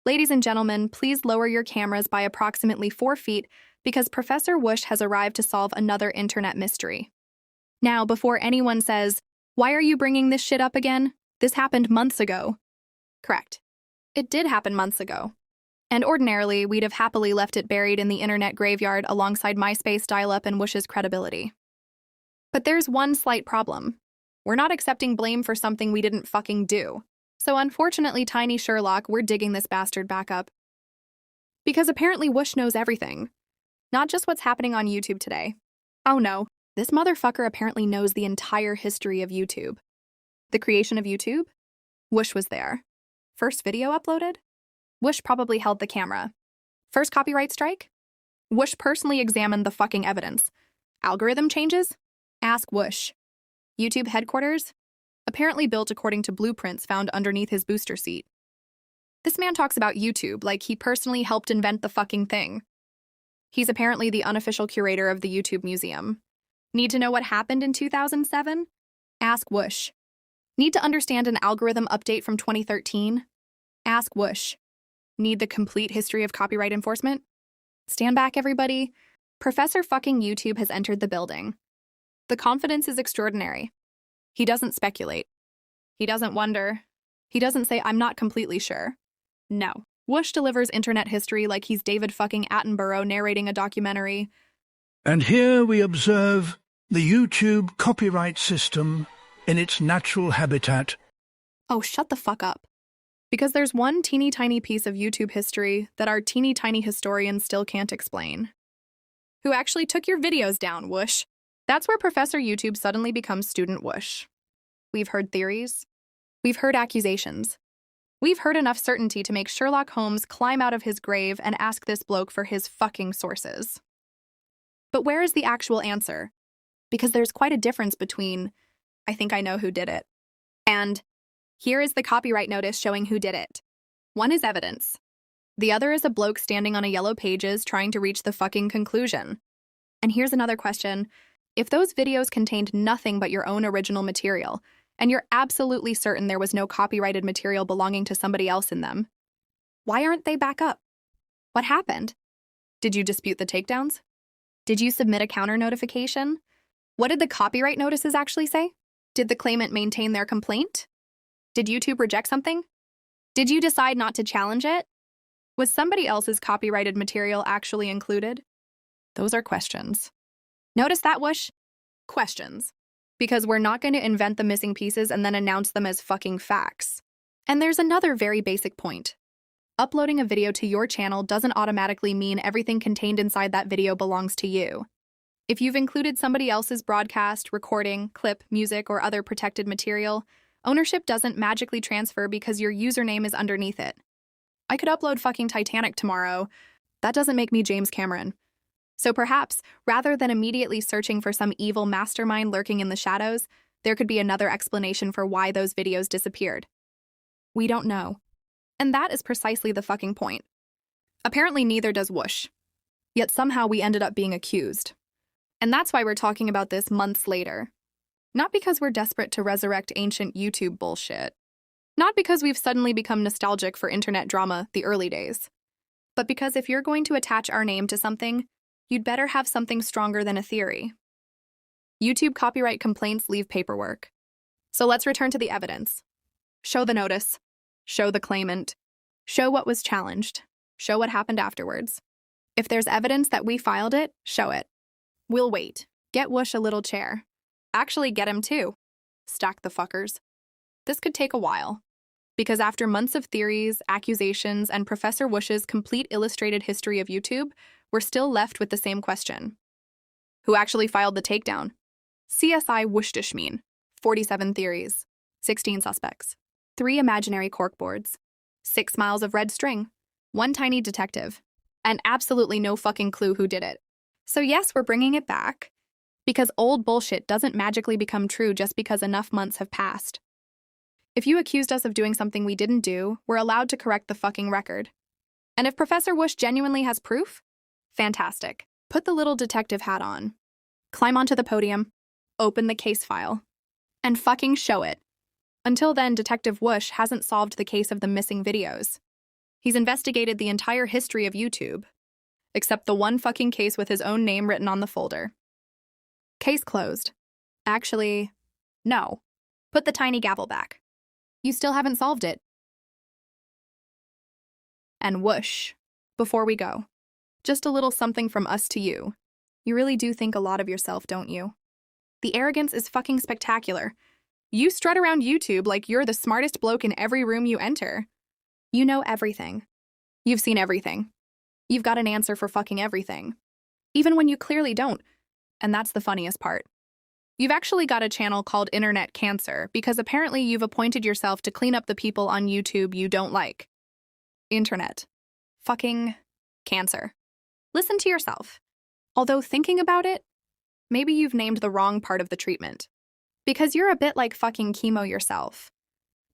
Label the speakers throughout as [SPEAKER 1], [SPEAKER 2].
[SPEAKER 1] Ladies and gentlemen, please lower your cameras by approximately 4 feet because Professor Whoosh has arrived to solve another internet mystery. Now, before anyone says, "Why are you bringing this shit up again? This happened months ago." Correct. It did happen months ago. And ordinarily, we'd have happily left it buried in the internet graveyard alongside MySpace dial-up and Whoosh's credibility. But there's one slight problem. We're not accepting blame for something we didn't fucking do. So unfortunately, Tiny Sherlock, we're digging this bastard back up. Because apparently Whoosh knows everything. Not just what's happening on YouTube today. Oh no, this motherfucker apparently knows the entire history of YouTube. The creation of YouTube? Whoosh was there. First video uploaded? Whoosh probably held the camera. First copyright strike? Whoosh personally examined the fucking evidence. Algorithm changes? Ask Whoosh. YouTube headquarters? Apparently built according to blueprints found underneath his booster seat. This man talks about YouTube like he personally helped invent the fucking thing. He's apparently the unofficial curator of the YouTube Museum. Need to know what happened in 2007? Ask Whoosh. Need to understand an algorithm update from 2013? Ask Whoosh. Need the complete history of copyright enforcement? Stand back, everybody. Professor fucking YouTube has entered the building. The confidence is extraordinary. He doesn't speculate. He doesn't wonder. He doesn't say, "I'm not completely sure." No. Whoosh delivers internet history like he's David fucking Attenborough narrating a documentary.
[SPEAKER 2] And here we observe the YouTube copyright system in its natural habitat.
[SPEAKER 1] Oh, shut the fuck up. Because there's one teeny tiny piece of YouTube history that our teeny tiny historians still can't explain. Who actually took your videos down, Whoosh? That's where Professor YouTube suddenly becomes Student Whoosh. We've heard theories. We've heard accusations. We've heard enough certainty to make Sherlock Holmes climb out of his grave and ask this bloke for his fucking sources. But where is the actual answer? Because there's quite a difference between, "I think I know who did it," and "Here is the copyright notice showing who did it." One is evidence. The other is a bloke standing on a yellow pages trying to reach the fucking conclusion. And here's another question. If those videos contained nothing but your own original material, and you're absolutely certain there was no copyrighted material belonging to somebody else in them, why aren't they back up? What happened? Did you dispute the takedowns? Did you submit a counter notification? What did the copyright notices actually say? Did the claimant maintain their complaint? Did YouTube reject something? Did you decide not to challenge it? Was somebody else's copyrighted material actually included? Those are questions. Notice that, Whoosh? Questions. Because we're not going to invent the missing pieces and then announce them as fucking facts. And there's another very basic point. Uploading a video to your channel doesn't automatically mean everything contained inside that video belongs to you. If you've included somebody else's broadcast, recording, clip, music, or other protected material, ownership doesn't magically transfer because your username is underneath it. I could upload fucking Titanic tomorrow. That doesn't make me James Cameron. So perhaps, rather than immediately searching for some evil mastermind lurking in the shadows, there could be another explanation for why those videos disappeared. We don't know. And that is precisely the fucking point. Apparently neither does Whoosh. Yet somehow we ended up being accused. And that's why we're talking about this months later. Not because we're desperate to resurrect ancient YouTube bullshit. Not because we've suddenly become nostalgic for internet drama the early days. But because if you're going to attach our name to something, you'd better have something stronger than a theory. YouTube copyright complaints leave paperwork. So let's return to the evidence. Show the notice. Show the claimant. Show what was challenged. Show what happened afterwards. If there's evidence that we filed it, show it. We'll wait. Get Whoosh a little chair. Actually, get him too. Stack the fuckers. This could take a while. Because after months of theories, accusations, and Professor Whoosh's complete illustrated history of YouTube, we're still left with the same question. Who actually filed the takedown? CSI Whoosh-Dishmeen. 47 theories. 16 suspects. 3 imaginary corkboards. 6 miles of red string. 1 tiny detective. And absolutely no fucking clue who did it. So yes, we're bringing it back. Because old bullshit doesn't magically become true just because enough months have passed. If you accused us of doing something we didn't do, we're allowed to correct the fucking record. And if Professor Whoosh genuinely has proof, fantastic. Put the little detective hat on. Climb onto the podium. Open the case file. And fucking show it. Until then, Detective Whoosh hasn't solved the case of the missing videos. He's investigated the entire history of YouTube, except the one fucking case with his own name written on the folder. Case closed. Actually, no. Put the tiny gavel back. You still haven't solved it. And whoosh. Before we go, just a little something from us to you. You really do think a lot of yourself, don't you? The arrogance is fucking spectacular. You strut around YouTube like you're the smartest bloke in every room you enter. You know everything. You've seen everything. You've got an answer for fucking everything. Even when you clearly don't. And that's the funniest part. You've actually got a channel called Internet Cancer because apparently you've appointed yourself to clean up the people on YouTube you don't like. Internet. Fucking cancer. Listen to yourself. Although thinking about it, maybe you've named the wrong part of the treatment. Because you're a bit like fucking chemo yourself.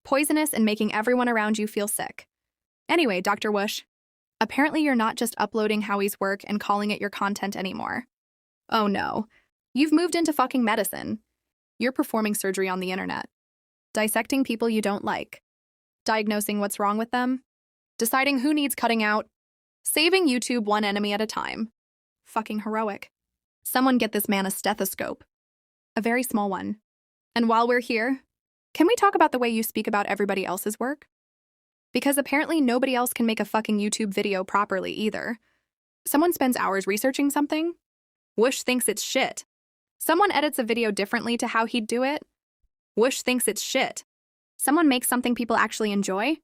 [SPEAKER 1] Poisonous and making everyone around you feel sick. Anyway, Dr. Whoosh, apparently you're not just uploading Howie's work and calling it your content anymore. Oh no. You've moved into fucking medicine. You're performing surgery on the internet. Dissecting people you don't like. Diagnosing what's wrong with them. Deciding who needs cutting out. Saving YouTube one enemy at a time. Fucking heroic. Someone get this man a stethoscope. A very small one. And while we're here, can we talk about the way you speak about everybody else's work? Because apparently nobody else can make a fucking YouTube video properly either. Someone spends hours researching something. Whoosh thinks it's shit. Someone edits a video differently to how he'd do it. Whoosh thinks it's shit. Someone makes something people actually enjoy.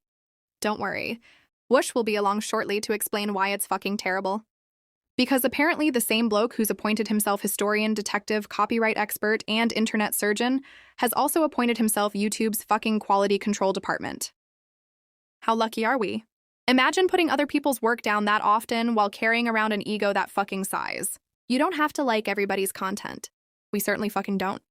[SPEAKER 1] Don't worry. Whoosh will be along shortly to explain why it's fucking terrible. Because apparently the same bloke who's appointed himself historian, detective, copyright expert, and internet surgeon has also appointed himself YouTube's fucking quality control department. How lucky are we? Imagine putting other people's work down that often while carrying around an ego that fucking size. You don't have to like everybody's content. We certainly fucking don't.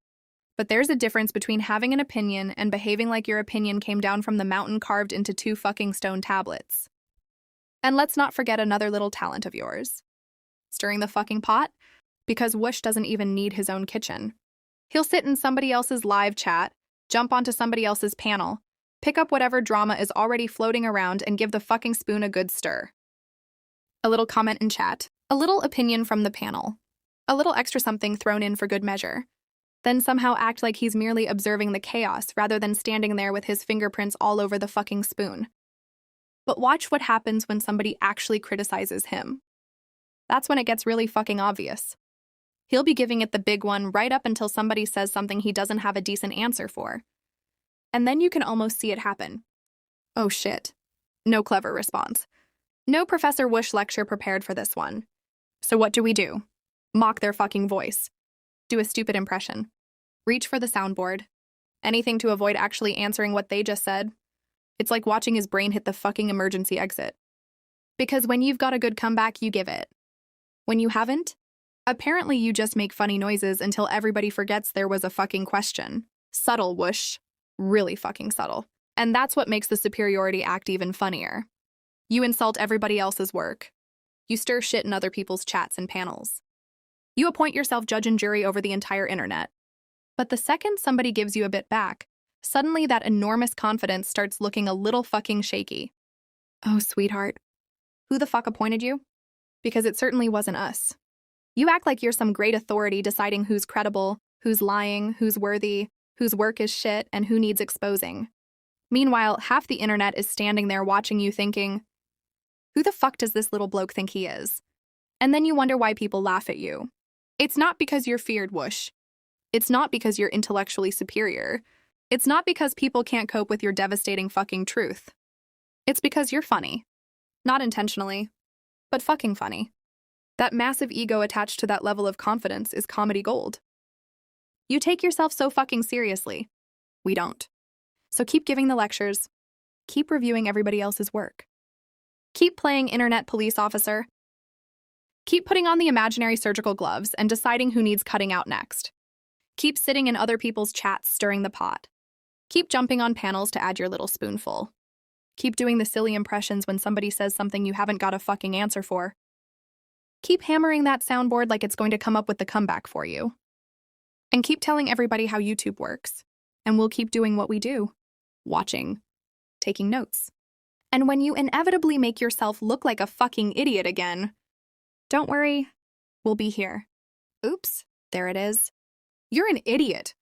[SPEAKER 1] But there's a difference between having an opinion and behaving like your opinion came down from the mountain carved into 2 fucking stone tablets. And let's not forget another little talent of yours. Stirring the fucking pot? Because Whoosh doesn't even need his own kitchen. He'll sit in somebody else's live chat, jump onto somebody else's panel, pick up whatever drama is already floating around and give the fucking spoon a good stir. A little comment in chat, a little opinion from the panel, a little extra something thrown in for good measure, then somehow act like he's merely observing the chaos rather than standing there with his fingerprints all over the fucking spoon. But watch what happens when somebody actually criticizes him. That's when it gets really fucking obvious. He'll be giving it the big one right up until somebody says something he doesn't have a decent answer for. And then you can almost see it happen. Oh shit. No clever response. No Professor Whoosh lecture prepared for this one. So what do? Mock their fucking voice. Do a stupid impression. Reach for the soundboard. Anything to avoid actually answering what they just said. It's like watching his brain hit the fucking emergency exit. Because when you've got a good comeback, you give it. When you haven't, apparently you just make funny noises until everybody forgets there was a fucking question. Subtle, Whoosh. Really fucking subtle. And that's what makes the superiority act even funnier. You insult everybody else's work. You stir shit in other people's chats and panels. You appoint yourself judge and jury over the entire internet. But the second somebody gives you a bit back, suddenly that enormous confidence starts looking a little fucking shaky. Oh, sweetheart. Who the fuck appointed you? Because it certainly wasn't us. You act like you're some great authority deciding who's credible, who's lying, who's worthy, whose work is shit, and who needs exposing. Meanwhile, half the internet is standing there watching you thinking, who the fuck does this little bloke think he is? And then you wonder why people laugh at you. It's not because you're feared, Whoosh. It's not because you're intellectually superior. It's not because people can't cope with your devastating fucking truth. It's because you're funny. Not intentionally, but fucking funny. That massive ego attached to that level of confidence is comedy gold. You take yourself so fucking seriously. We don't. So keep giving the lectures. Keep reviewing everybody else's work. Keep playing internet police officer. Keep putting on the imaginary surgical gloves and deciding who needs cutting out next. Keep sitting in other people's chats stirring the pot. Keep jumping on panels to add your little spoonful. Keep doing the silly impressions when somebody says something you haven't got a fucking answer for. Keep hammering that soundboard like it's going to come up with the comeback for you. And keep telling everybody how YouTube works. And we'll keep doing what we do. Watching. Taking notes. And when you inevitably make yourself look like a fucking idiot again, don't worry, we'll be here. Oops, there it is. You're an idiot.